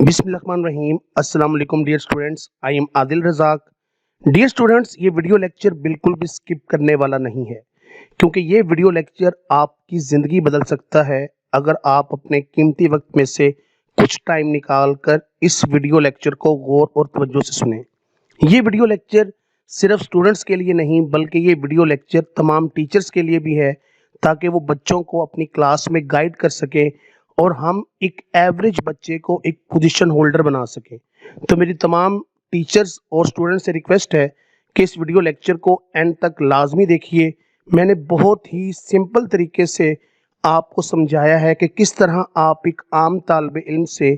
बिस्मिल्लाहिर्रहमानिर्रहीम। अस्सलाम वालेकुम dear students, I am Adil Razzaq. Dear students, ये वीडियो लेक्चर बिल्कुल भी स्किप करने वाला नहीं है, क्योंकि ये वीडियो लेक्चर आपकी ज़िंदगी बदल सकता है अगर आप अपने कीमती वक्त में से कुछ टाइम निकाल कर इस वीडियो लेक्चर को गौर और तवज्जो से सुनें। ये वीडियो लेक्चर सिर्फ स्टूडेंट्स के लिए नहीं, बल्कि ये वीडियो लेक्चर तमाम टीचर्स के लिए भी है, ताकि वो बच्चों को अपनी क्लास में गाइड कर सकें और हम एक एवरेज बच्चे को एक पोजीशन होल्डर बना सकें। तो मेरी तमाम टीचर्स और स्टूडेंट्स से रिक्वेस्ट है कि इस वीडियो लेक्चर को एंड तक लाजमी देखिए। मैंने बहुत ही सिंपल तरीके से आपको समझाया है कि किस तरह आप एक आम तालिब इल्म से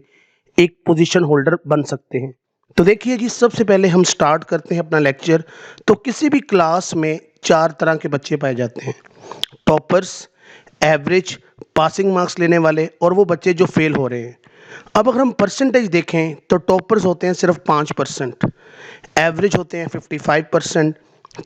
एक पोजीशन होल्डर बन सकते हैं। तो देखिए जी, सबसे पहले हम स्टार्ट करते हैं अपना लेक्चर। तो किसी भी क्लास में चार तरह के बच्चे पाए जाते हैं: टॉपर्स, एवरेज, पासिंग मार्क्स लेने वाले और वो बच्चे जो फेल हो रहे हैं। अब अगर हम परसेंटेज देखें तो टॉपर्स होते हैं सिर्फ 5%, एवरेज होते हैं 55%,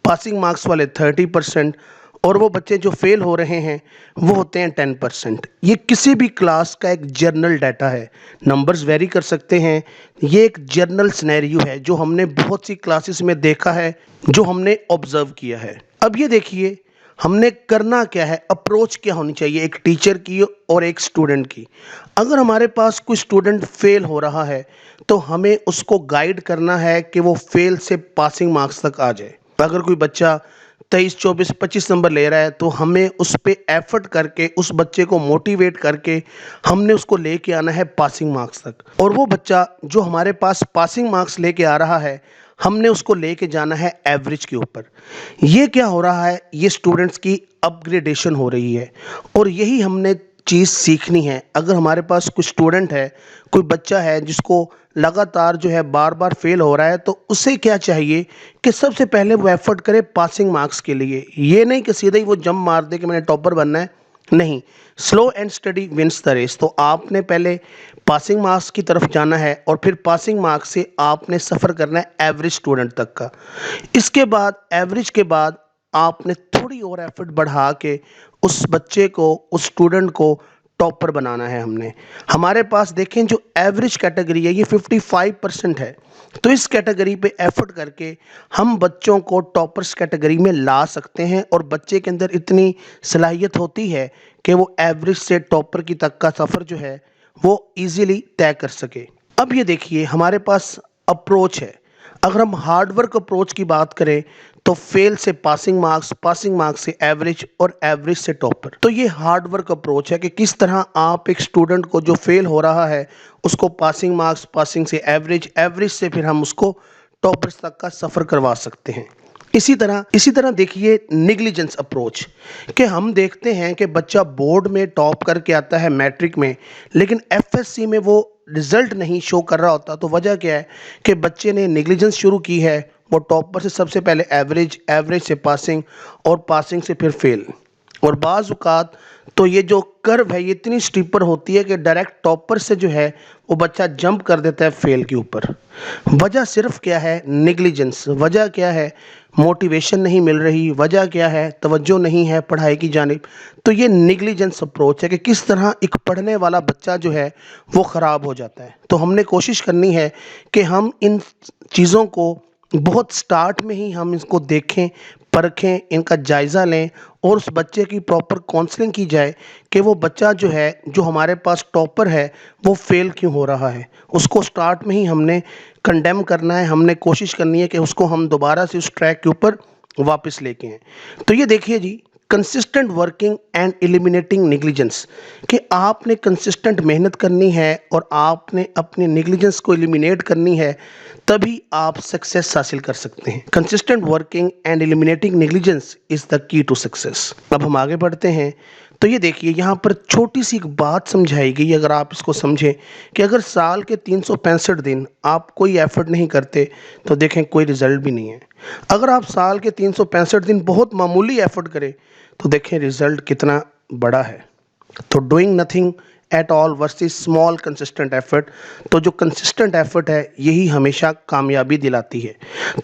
पासिंग मार्क्स वाले 30% और वो बच्चे जो फेल हो रहे हैं वो होते हैं 10%। ये किसी भी क्लास का एक जर्नल डाटा है, नंबर्स वेरी कर सकते हैं। ये एक जर्नल सिनेरियो है जो हमने बहुत सी क्लासेस में देखा है, जो हमने ऑब्जर्व किया है। अब ये देखिए, हमने करना क्या है, अप्रोच क्या होनी चाहिए एक टीचर की और एक स्टूडेंट की। अगर हमारे पास कोई स्टूडेंट फेल हो रहा है तो हमें उसको गाइड करना है कि वो फेल से पासिंग मार्क्स तक आ जाए। अगर कोई बच्चा 23, 24, 25 नंबर ले रहा है तो हमें उस पर एफर्ट करके उस बच्चे को मोटिवेट करके हमने उसको लेके आना है पासिंग मार्क्स तक। और वो बच्चा जो हमारे पास पासिंग मार्क्स लेके आ रहा है, हमने उसको लेके जाना है एवरेज के ऊपर। ये क्या हो रहा है, ये स्टूडेंट्स की अपग्रेडेशन हो रही है और यही हमने चीज़ सीखनी है। अगर हमारे पास कोई स्टूडेंट है, कोई बच्चा है जिसको लगातार जो है बार बार फेल हो रहा है, तो उसे क्या चाहिए कि सबसे पहले वो एफर्ट करे पासिंग मार्क्स के लिए। ये नहीं कि सीधा ही वो जंप मार दे कि मैंने टॉपर बनना है, नहीं। Slow and steady wins the race. तो आपने पहले पासिंग मार्क्स की तरफ जाना है और फिर पासिंग मार्क्स से आपने सफ़र करना है एवरेज स्टूडेंट तक का। इसके बाद एवरेज के बाद आपने थोड़ी और एफर्ट बढ़ा के उस बच्चे को, उस स्टूडेंट को टॉपर बनाना है। हमने हमारे पास देखें जो एवरेज कैटेगरी है ये 55% है, तो इस कैटेगरी पे एफर्ट करके हम बच्चों को टॉपर्स कैटेगरी में ला सकते हैं और बच्चे के अंदर इतनी सलाहियत होती है कि वो एवरेज से टॉपर की तक का सफ़र जो है वो इजीली तय कर सके। अब ये देखिए, हमारे पास अप्रोच है। अगर हम हार्डवर्क अप्रोच की बात करें तो फेल से पासिंग मार्क्स, पासिंग मार्क्स से एवरेज और एवरेज से टॉपर। तो ये हार्डवर्क अप्रोच है कि किस तरह आप एक स्टूडेंट को जो फेल हो रहा है उसको पासिंग मार्क्स, पासिंग से एवरेज, एवरेज से फिर हम उसको टॉपर्स तक का सफ़र करवा सकते हैं। इसी तरह देखिए निग्लिजेंस अप्रोच, कि हम देखते हैं कि बच्चा बोर्ड में टॉप करके आता है मैट्रिक में, लेकिन एफएससी में वो रिजल्ट नहीं शो कर रहा होता। तो वजह क्या है कि बच्चे ने निग्लिजेंस शुरू की है। वो टॉपर से सबसे पहले एवरेज, एवरेज से पासिंग और पासिंग से फिर फेल। और बाज़ औक़ात तो ये जो कर्व है ये इतनी स्टीपर होती है कि डायरेक्ट टॉपर से जो है वो बच्चा जंप कर देता है फेल के ऊपर। वजह सिर्फ क्या है, नेग्लिजेंस। वजह क्या है, मोटिवेशन नहीं मिल रही। वजह क्या है, तवज्जो नहीं है पढ़ाई की जानिब। तो ये नेग्लिजेंस अप्रोच है कि किस तरह एक पढ़ने वाला बच्चा जो है वो ख़राब हो जाता है। तो हमने कोशिश करनी है कि हम इन चीज़ों को बहुत स्टार्ट में ही हम इसको देखें, परखें, इनका जायज़ा लें और उस बच्चे की प्रॉपर काउंसलिंग की जाए कि वो बच्चा जो है, जो हमारे पास टॉपर है, वो फेल क्यों हो रहा है। उसको स्टार्ट में ही हमने कंडेम करना है। हमने कोशिश करनी है कि उसको हम दोबारा से उस ट्रैक के ऊपर वापस लेके आएँ। तो ये देखिए जी, consistent working and eliminating negligence, कि आपने कंसिस्टेंट मेहनत करनी है और आपने अपने नेग्लिजेंस को एलिमिनेट करनी है, तभी आप सक्सेस हासिल कर सकते हैं। Consistent working and eliminating negligence is the key to success. अब हम आगे बढ़ते हैं। तो ये देखिए, यहाँ पर छोटी सी एक बात समझाई गई। अगर आप इसको समझें कि अगर साल के 365 दिन आप कोई एफर्ट नहीं करते तो देखें कोई रिज़ल्ट भी नहीं है। अगर आप साल के 365 दिन बहुत मामूली एफर्ट करें तो देखें रिज़ल्ट कितना बड़ा है। तो doing nothing at all versus small consistent effort. तो जो कंसिस्टेंट एफर्ट है यही हमेशा कामयाबी दिलाती है।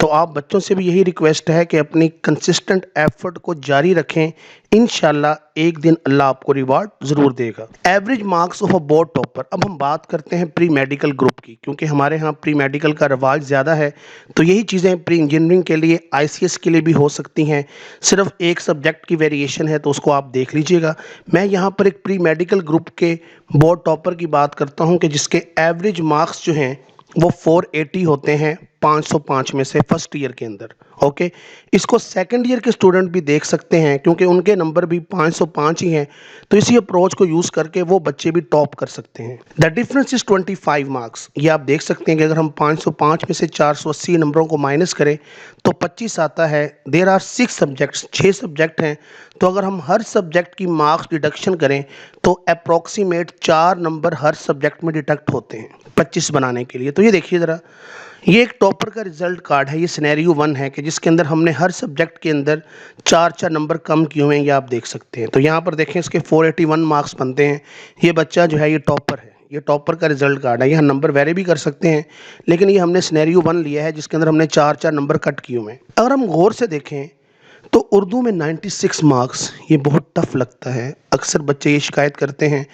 तो आप बच्चों से भी यही रिक्वेस्ट है कि अपनी कंसिस्टेंट एफर्ट को जारी रखें, इंशाल्लाह एक दिन अल्लाह आपको रिवार्ड जरूर देगा। Average marks of a board topper. अब हम बात करते हैं प्री मेडिकल ग्रुप की, क्योंकि हमारे यहाँ प्री मेडिकल का रिवाज ज़्यादा है, तो यही चीज़ें प्री इंजीनियरिंग के लिए ICS के लिए भी हो सकती हैं। सिर्फ एक सब्जेक्ट की वेरिएशन है, तो उसको आप देख लीजिएगा। मैं यहाँ पर एक प्री मेडिकल ग्रुप के बोर्ड टॉपर की बात करता हूँ कि जिसके एवरेज मार्क्स जो हैं वो 480 होते हैं 505 में से फर्स्ट ईयर के अंदर। ओके, इसको सेकंड ईयर के स्टूडेंट भी देख सकते हैं, क्योंकि उनके नंबर भी 505 ही हैं, तो इसी अप्रोच को यूज़ करके वो बच्चे भी टॉप कर सकते हैं। The difference is 25 marks. ये आप देख सकते हैं कि अगर हम 505 में से 480 नंबरों को माइनस करें तो 25 आता है। देयर आर 6 सब्जेक्ट्स, 6 सब्जेक्ट हैं, तो अगर हम हर सब्जेक्ट की मार्क्स डिडक्शन करें तो अप्रॉक्सीमेट 4 नंबर हर सब्जेक्ट में डिडक्ट होते हैं 25 बनाने के लिए। तो ये देखिए ज़रा, ये एक टॉपर का रिजल्ट कार्ड है। ये सिनेरियो 1 है कि जिसके अंदर हमने हर सब्जेक्ट के अंदर 4 नंबर कम किए हुए हैं, ये आप देख सकते हैं। तो यहाँ पर देखें इसके 481 मार्क्स बनते हैं। ये बच्चा जो है ये टॉपर है, ये टॉपर का रिजल्ट कार्ड है। यहाँ नंबर वेरी भी कर सकते हैं, लेकिन ये हमने सिनेरियो 1 लिया है जिसके अंदर हमने 4 नंबर कट किए हुए हैं। अगर हम गौर से देखें तो उर्दू में 96 मार्क्स, ये बहुत टफ लगता है। अक्सर बच्चे ये शिकायत करते हैं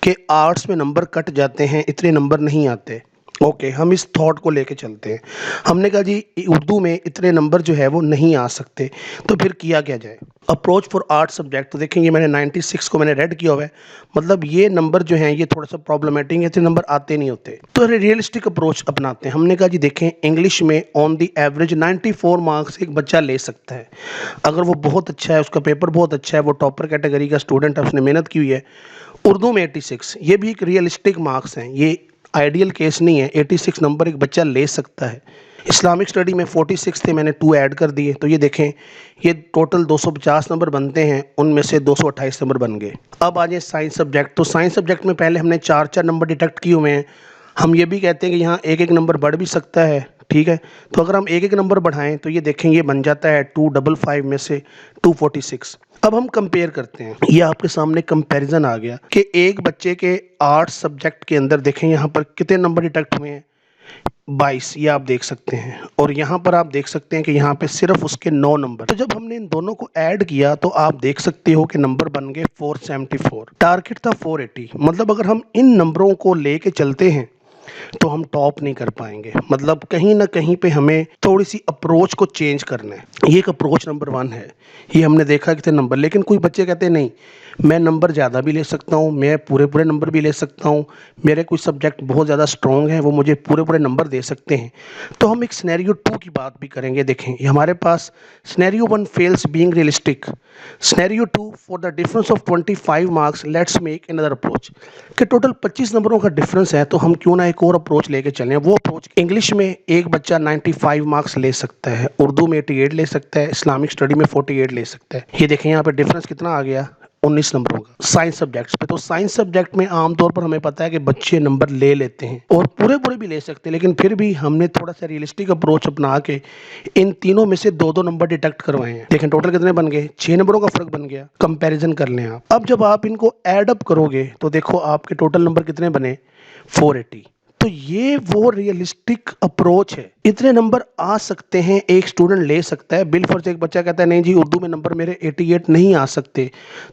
कि आर्ट्स में नंबर कट जाते हैं, इतने नंबर नहीं आते। ओके, हम इस थॉट को लेके चलते हैं। हमने कहा जी उर्दू में इतने नंबर जो है वो नहीं आ सकते, तो फिर किया क्या जाए। अप्रोच फॉर आर्ट सब्जेक्ट, तो देखेंगे मैंने 96 को मैंने रेड किया हुआ है, मतलब ये नंबर जो हैं ये थोड़ा सा प्रॉब्लमेटिक है, इतने नंबर आते नहीं होते। तो रियलिस्टिक अप्रोच अपनाते हैं। हमने कहा जी देखें, इंग्लिश में ऑन दी एवरेज 94 मार्क्स एक बच्चा ले सकता है। अगर वो बहुत अच्छा है, उसका पेपर बहुत अच्छा है, वो टॉपर कैटेगरी का स्टूडेंट है, उसने मेहनत की हुई है। उर्दू में 86, ये भी एक रियलिस्टिक मार्क्स हैं, ये आइडियल केस नहीं है। 86 नंबर एक बच्चा ले सकता है। इस्लामिक स्टडी में 46 थे, मैंने 2 ऐड कर दिए, तो ये देखें ये टोटल 250 नंबर बनते हैं, उनमें से 228 नंबर बन गए। अब आ जाए साइंस सब्जेक्ट। तो साइंस सब्जेक्ट में पहले हमने 4 नंबर डिटेक्ट किए हुए हैं। हम ये भी कहते हैं कि यहाँ एक नंबर बढ़ भी सकता है, ठीक है। तो अगर हम एक नंबर बढ़ाएं तो ये देखें ये बन जाता है 255 में से 246। अब हम कंपेयर करते हैं, ये आपके सामने कंपैरिजन आ गया कि एक बच्चे के आर्ट्स सब्जेक्ट के अंदर देखें यहाँ पर कितने नंबर डिटेक्ट हुए हैं, 22, ये आप देख सकते हैं। और यहाँ पर आप देख सकते हैं कि यहाँ पे सिर्फ उसके 9 नंबर। तो जब हमने इन दोनों को ऐड किया तो आप देख सकते हो कि नंबर बन गए 474। टारगेट था 480। मतलब अगर हम इन नंबरों को लेके चलते हैं तो हम टॉप नहीं कर पाएंगे। मतलब कहीं ना कहीं पे हमें थोड़ी सी अप्रोच को चेंज करना है। ये एक अप्रोच नंबर 1 है। ये हमने देखा कितने नंबर, लेकिन कोई बच्चे कहते हैं नहीं मैं नंबर ज़्यादा भी ले सकता हूँ, मैं पूरे पूरे नंबर भी ले सकता हूँ, मेरे कुछ सब्जेक्ट बहुत ज़्यादा स्ट्रॉन्ग हैं, वो मुझे पूरे पूरे नंबर दे सकते हैं। तो हम एक सिनेरियो 2 की बात भी करेंगे। देखें ये हमारे पास scenario 1 fails being realistic, scenario 2 for the difference of 25 marks let's make another approach. कि टोटल 25 नंबरों का डिफरेंस है, तो हम क्यों ना एक और अप्रोच लेके चलें। वो अप्रोच इंग्लिश में एक बच्चा 95 मार्क्स ले सकता है, उर्दू में 88 ले सकता है, इस्लामिक स्टडी में 48 ले सकता है। ये देखें यहाँ पे डिफरेंस कितना आ गया, 19 नंबरों का साइंस सब्जेक्ट्स पे। तो साइंस सब्जेक्ट में आमतौर पर हमें पता है कि बच्चे नंबर ले लेते हैं और पूरे पूरे भी ले सकते हैं, लेकिन फिर भी हमने थोड़ा सा रियलिस्टिक अप्रोच अपना के इन तीनों में से 2-2 नंबर डिटेक्ट करवाए हैं। देखें टोटल कितने बन गए, 6 नंबरों का फर्क बन गया। कंपैरिजन कर लें आप। अब जब आप इनको ऐड अप करोगे तो देखो आपके टोटल नंबर कितने बने, 480। तो ये वो रियलिस्टिक अप्रोच है। इतने नंबर आ सकते हैं, एक स्टूडेंट ले सकता है। बिल फर्ज एक बच्चा कहता है नहीं जी उर्दू में नंबर मेरे 88 नहीं आ सकते,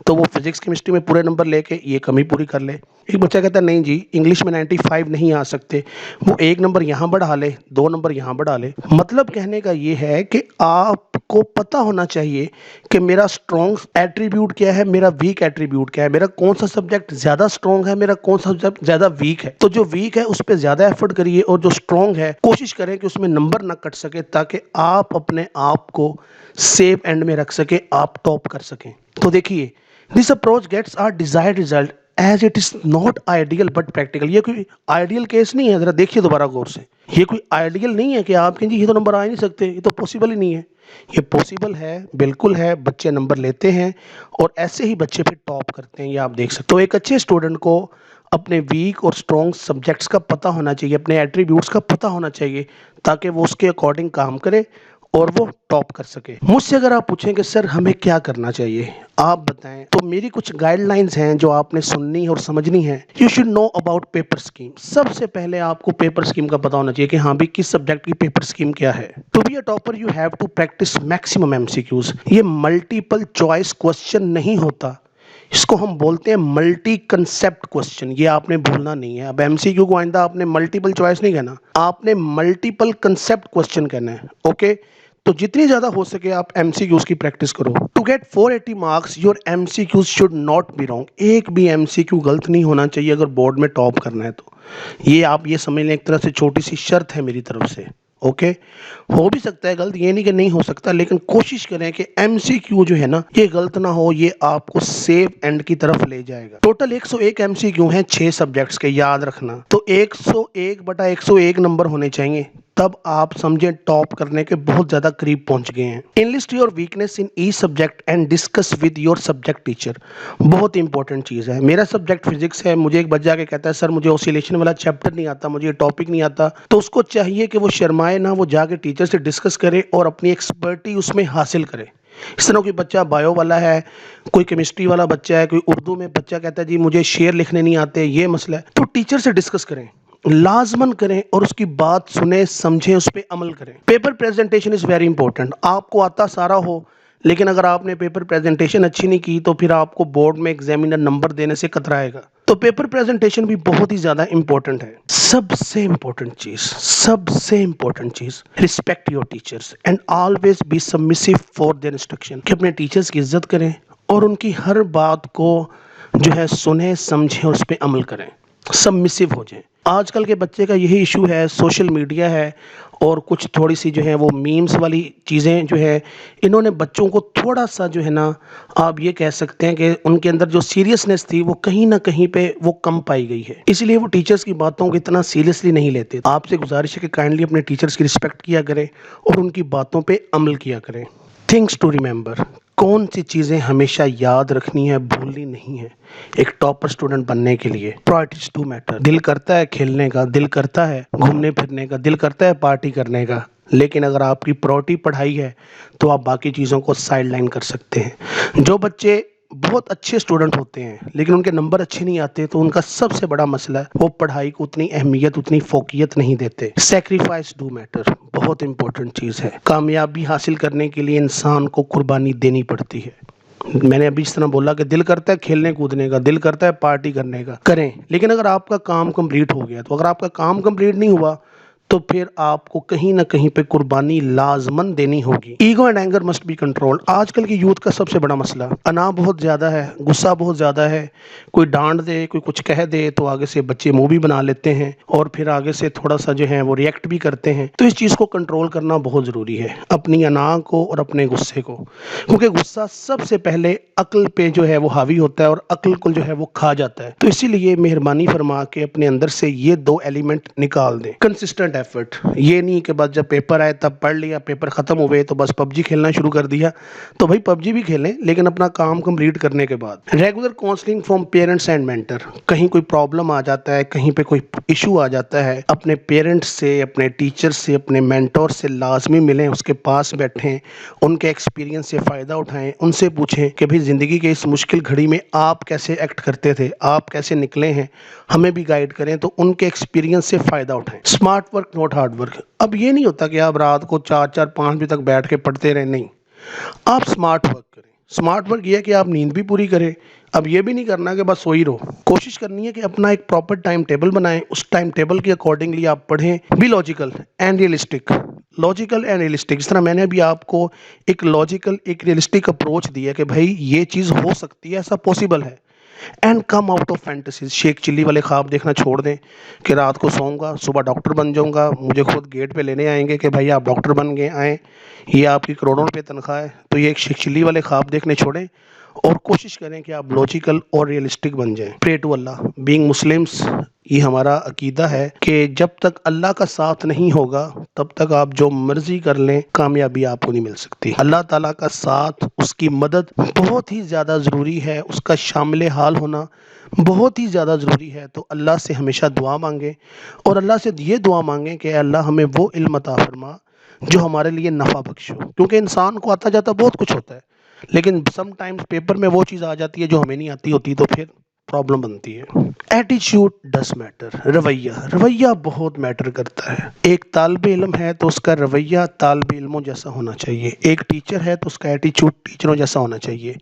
तो वो फिजिक्स केमिस्ट्री में पूरे नंबर लेके ये कमी पूरी कर ले। एक बच्चा कहता है नहीं जी इंग्लिश में 95 नहीं आ सकते, वो 1 नंबर यहाँ बढ़ा ले, 2 नंबर यहाँ बढ़ा ले। मतलब कहने का ये है कि आपको पता होना चाहिए कि मेरा स्ट्रॉन्ग एट्रीब्यूट क्या है, मेरा वीक एट्रीब्यूट क्या है, मेरा कौन सा सब्जेक्ट ज़्यादा स्ट्रॉन्ग है, मेरा कौन सा सब्जेक्ट ज़्यादा वीक है। तो जो वीक है उस पर ज़्यादा एफर्ट करिए और जो स्ट्रॉन्ग है कोशिश करें कि उसमें नंबर ना कट सके, ताकि आप अपने आप को सेफ एंड में रख सके, आप टॉप कर सकें। तो देखिए this approach gets our desired result as it is not ideal but practical. ये कोई आइडियल केस नहीं है, जरा देखिए दोबारा गौर से। ये कोई आइडियल नहीं है कि आप कहें जी ये तो नंबर आ ही नहीं सकते, ये तो पॉसिबल ही नहीं है। ये पॉसिबल है, बिल्कुल है। बच्चे नंबर लेते हैं और ऐसे ही बच्चे फिर टॉप करते हैं, ये आप देख सकते हो। तो एक अच्छे स्टूडेंट को अपने वीक और स्ट्रॉन्ग सब्जेक्ट्स का पता होना चाहिए, अपने एट्रीब्यूट्स का पता होना चाहिए, ताकि वो उसके अकॉर्डिंग काम करे और वो टॉप कर सके। मुझसे अगर आप पूछें कि सर हमें क्या करना चाहिए, आप बताएं, तो मेरी कुछ गाइडलाइंस हैं जो आपने सुननी और समझनी है। You should know about paper scheme. सबसे पहले आपको पेपर स्कीम का पता होना चाहिए कि हाँ भी किस सब्जेक्ट की पेपर स्कीम क्या है। To be a topper you have to practise maximum MCQs. ये मल्टीपल चॉइस क्वेश्चन नहीं होता, इसको हम बोलते हैं मल्टी कंसेप्ट क्वेश्चन। ये आपने भूलना नहीं है। अब एमसीक्यू को आइंदा आपने मल्टीपल चॉइस नहीं कहना, आपने मल्टीपल कंसेप्ट क्वेश्चन कहना है। ओके, तो जितनी ज्यादा हो सके आप एमसीक्यूज की प्रैक्टिस करो। To get 480 marks your MCQs should not be wrong. एक भी एमसीक्यू गलत नहीं होना चाहिए अगर बोर्ड में टॉप करना है तो। ये आप ये समझ लें, एक तरह से छोटी सी शर्त है मेरी तरफ से। ओके, हो भी सकता है गलत, ये नहीं कि नहीं हो सकता, लेकिन कोशिश करें कि एमसीक्यू जो है ना ये गलत ना हो, ये आपको सेफ एंड की तरफ ले जाएगा। टोटल 101 एमसीक्यू हैं 6 सब्जेक्ट्स के, याद रखना। तो 101/101 नंबर होने चाहिए, तब आप समझे टॉप करने के बहुत ज्यादा करीब पहुंच गए हैं। Enlist your weakness in each subject and discuss with your subject teacher. बहुत इंपॉर्टेंट चीज है। मेरा सब्जेक्ट फिजिक्स है, मुझे एक बच्चा के कहता है सर मुझे ऑसिलेशन वाला चैप्टर नहीं आता, मुझे टॉपिक नहीं आता, तो उसको चाहिए कि वो शर्माए ना, वो जाके टीचर से डिस्कस करे और अपनी एक्सपर्टी उसमें हासिल करे। इस तरह कोई बच्चा बायो वाला है, कोई केमिस्ट्री वाला बच्चा है, कोई उर्दू में बच्चा कहता है जी मुझे शेर लिखने नहीं आते, ये मसला है, तो टीचर से डिस्कस करें, लाजमन करें और उसकी बात सुने, समझें, उस पर अमल करें। Paper presentation is very important. आपको आता सारा हो लेकिन अगर आपने पेपर प्रेजेंटेशन अच्छी नहीं की तो फिर आपको बोर्ड में एग्जामिनर नंबर देने से कतराएगा। तो पेपर प्रेजेंटेशन भी बहुत ही ज्यादा इंपॉर्टेंट है। सबसे इंपॉर्टेंट चीज respect your teachers and always be submissive for their instruction. कि अपने टीचर्स की इज्जत करें और उनकी हर बात को जो है सुने, समझें, उस पर अमल करें, सबमिसिव हो जाए। आजकल के बच्चे का यही इशू है, सोशल मीडिया है और कुछ थोड़ी सी जो है वो मीम्स वाली चीज़ें जो है, इन्होंने बच्चों को थोड़ा सा जो है ना, आप ये कह सकते हैं कि उनके अंदर जो सीरियसनेस थी वो कहीं ना कहीं पे वो कम पाई गई है, इसलिए वो टीचर्स की बातों को इतना सीरियसली नहीं लेते। आपसे गुजारिश है कि काइंडली अपने टीचर्स की रिस्पेक्ट किया करें और उनकी बातों पर अमल किया करें। थिंग्स टू रिमेंबर, कौन सी चीज़ें हमेशा याद रखनी है, भूलनी नहीं है एक टॉपर स्टूडेंट बनने के लिए। Priorities to matter. दिल करता है खेलने का, दिल करता है घूमने फिरने का, दिल करता है पार्टी करने का, लेकिन अगर आपकी प्रायोरिटी पढ़ाई है तो आप बाकी चीज़ों को साइडलाइन कर सकते हैं। जो बच्चे बहुत अच्छे स्टूडेंट होते हैं लेकिन उनके नंबर अच्छे नहीं आते, तो उनका सबसे बड़ा मसला है वो पढ़ाई को उतनी अहमियत, उतनी फोकियत नहीं देते। सेक्रीफाइस डू मैटर, बहुत इंपॉर्टेंट चीज़ है। कामयाबी हासिल करने के लिए इंसान को कुर्बानी देनी पड़ती है। मैंने अभी इस तरह बोला कि दिल करता है खेलने कूदने का, दिल करता है पार्टी करने का, करें, लेकिन अगर आपका काम कंप्लीट हो गया, तो अगर आपका काम कंप्लीट नहीं हुआ तो फिर आपको कहीं ना कहीं पे कुर्बानी लाजमन देनी होगी। Ego and anger must be controlled. आजकल की यूथ का सबसे बड़ा मसला अना बहुत ज्यादा है, गुस्सा बहुत ज्यादा है। कोई डांट दे, कोई कुछ कह दे तो आगे से बच्चे मुंह भी बना लेते हैं और फिर आगे से थोड़ा सा जो है वो रिएक्ट भी करते हैं। तो इस चीज को कंट्रोल करना बहुत जरूरी है, अपनी अना को और अपने गुस्से को, क्योंकि गुस्सा सबसे पहले अक्ल पे जो है वो हावी होता है और अक्ल को जो है वो खा जाता है। तो इसीलिए मेहरबानी फरमा के अपने अंदर से ये 2 एलिमेंट निकाल दें। कंसिस्टेंट एफर्ट, ये नहीं कि बस जब पेपर आए तब पढ़ लिया, पेपर खत्म हुए तो बस पबजी खेलना शुरू कर दिया। तो भाई पबजी भी खेलें लेकिन अपना काम कंप्लीट करने के बाद। Regular counselling from parents and mentor. कहीं कोई प्रॉब्लम आ जाता है, कहीं पे कोई इशू आ जाता है, अपने पेरेंट्स से, अपने टीचर से, अपने मेंटोर से लाजमी मिलें, उसके पास बैठें, उनके एक्सपीरियंस से फ़ायदा उठाएं, उनसे पूछें कि भाई ज़िंदगी के इस मुश्किल घड़ी में आप कैसे एक्ट करते थे, आप कैसे निकले हैं, हमें भी गाइड करें, तो उनके एक्सपीरियंस से फ़ायदा उठाएं। Smart work not hard work. अब ये नहीं होता कि आप रात को 4-4-5 बजे तक बैठ के पढ़ते रहें, नहीं, आप स्मार्ट वर्क करें। स्मार्ट वर्क ये है कि आप नींद भी पूरी करें। अब ये भी नहीं करना कि बस सो ही रहो, कोशिश करनी है कि अपना एक प्रॉपर टाइम टेबल बनाएं, उस टाइम टेबल के अकॉर्डिंगली आप पढ़ें। Be logical and realistic. Logical and realistic, इस तरह मैंने अभी आपको एक लॉजिकल, एक रियलिस्टिक अप्रोच दिया कि भाई ये चीज़ हो सकती है, ऐसा पॉसिबल है। And come out of fantasies. Sheikh Chilli वाले ख्वाब देखना छोड़ दें कि रात को सोऊंगा, सुबह डॉक्टर बन जाऊंगा, मुझे खुद गेट पे लेने आएंगे कि भाई आप डॉक्टर बन गए, आएँ, ये आपकी करोड़ों रुपये तनख्वाह है। तो ये एक शेख चिल्ली वाले ख्वाब देखने छोड़ें और कोशिश करें कि आप लॉजिकल और रियलिस्टिक बन जाएं। Pray to Allah. Being Muslims, ये हमारा अकीदा है कि जब तक अल्लाह का साथ नहीं होगा तब तक आप जो मर्जी कर लें, कामयाबी आपको नहीं मिल सकती। अल्लाह ताला का साथ, उसकी मदद बहुत ही ज़्यादा ज़रूरी है, उसका शामिल हाल होना बहुत ही ज़्यादा ज़रूरी है। तो अल्लाह से हमेशा दुआ मांगें और अल्लाह से ये दुआ मांगें कि अल्लाह हमें वो इल्म अता फरमा जो हमारे लिए नफ़ा बख्श हो, क्योंकि इंसान को आता जाता बहुत कुछ होता है, लेकिन समटाइम्स पेपर में वो चीज़ आ जाती है जो हमें नहीं आती होती, तो फिर प्रॉब्लम बनती है। एटीट्यूड डस मैटर, रवैया रवैया बहुत मैटर करता है। एक तालिब इल्म है तो उसका रवैया तालिब इल्मों जैसा होना चाहिए, एक टीचर है तो उसका एटीट्यूड टीचरों जैसा होना चाहिए,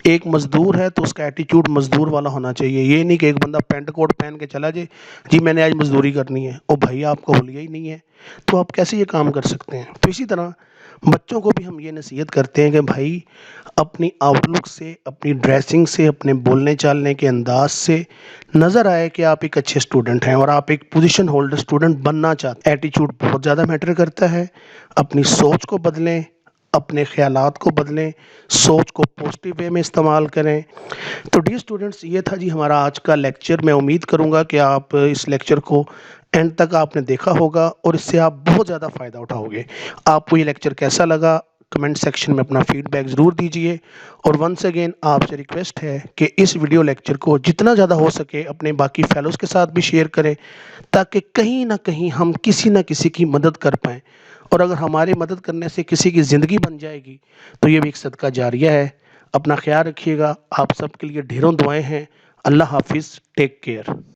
एक मजदूर है तो उसका एटीट्यूड मजदूर वाला होना चाहिए। ये नहीं कि एक बंदा पैंट कोट पहन के चला जाए, जी मैंने आज मजदूरी करनी है, ओ भाई आपको हुलिया ही नहीं है, तो आप कैसे ये काम कर सकते हैं। तो इसी तरह बच्चों को भी हम ये नसीहत करते हैं कि भाई अपनी आउटलुक से, अपनी ड्रेसिंग से, अपने बोलने चालने के अंदाज से नज़र आए कि आप एक अच्छे स्टूडेंट हैं और आप एक पोजीशन होल्डर स्टूडेंट बनना चाहते हैं। एटीट्यूड बहुत ज़्यादा मैटर करता है। अपनी सोच को बदलें, अपने ख़यालात को बदलें, सोच को पॉजिटिव वे में इस्तेमाल करें। तो डियर स्टूडेंट्स, ये था जी हमारा आज का लेक्चर। मैं उम्मीद करूँगा कि आप इस लेक्चर को एंड तक आपने देखा होगा और इससे आप बहुत ज़्यादा फ़ायदा उठाओगे। आपको ये लेक्चर कैसा लगा कमेंट सेक्शन में अपना फीडबैक ज़रूर दीजिए। और वंस अगेन आपसे रिक्वेस्ट है कि इस वीडियो लेक्चर को जितना ज़्यादा हो सके अपने बाकी फेलोज़ के साथ भी शेयर करें, ताकि कहीं ना कहीं हम किसी न किसी की मदद कर पाएँ। और अगर हमारी मदद करने से किसी की ज़िंदगी बन जाएगी तो ये भी एक सदका जारिया है। अपना ख्याल रखिएगा। आप सबके लिए ढेरों दुआएं हैं। अल्लाह हाफिज़, टेक केयर।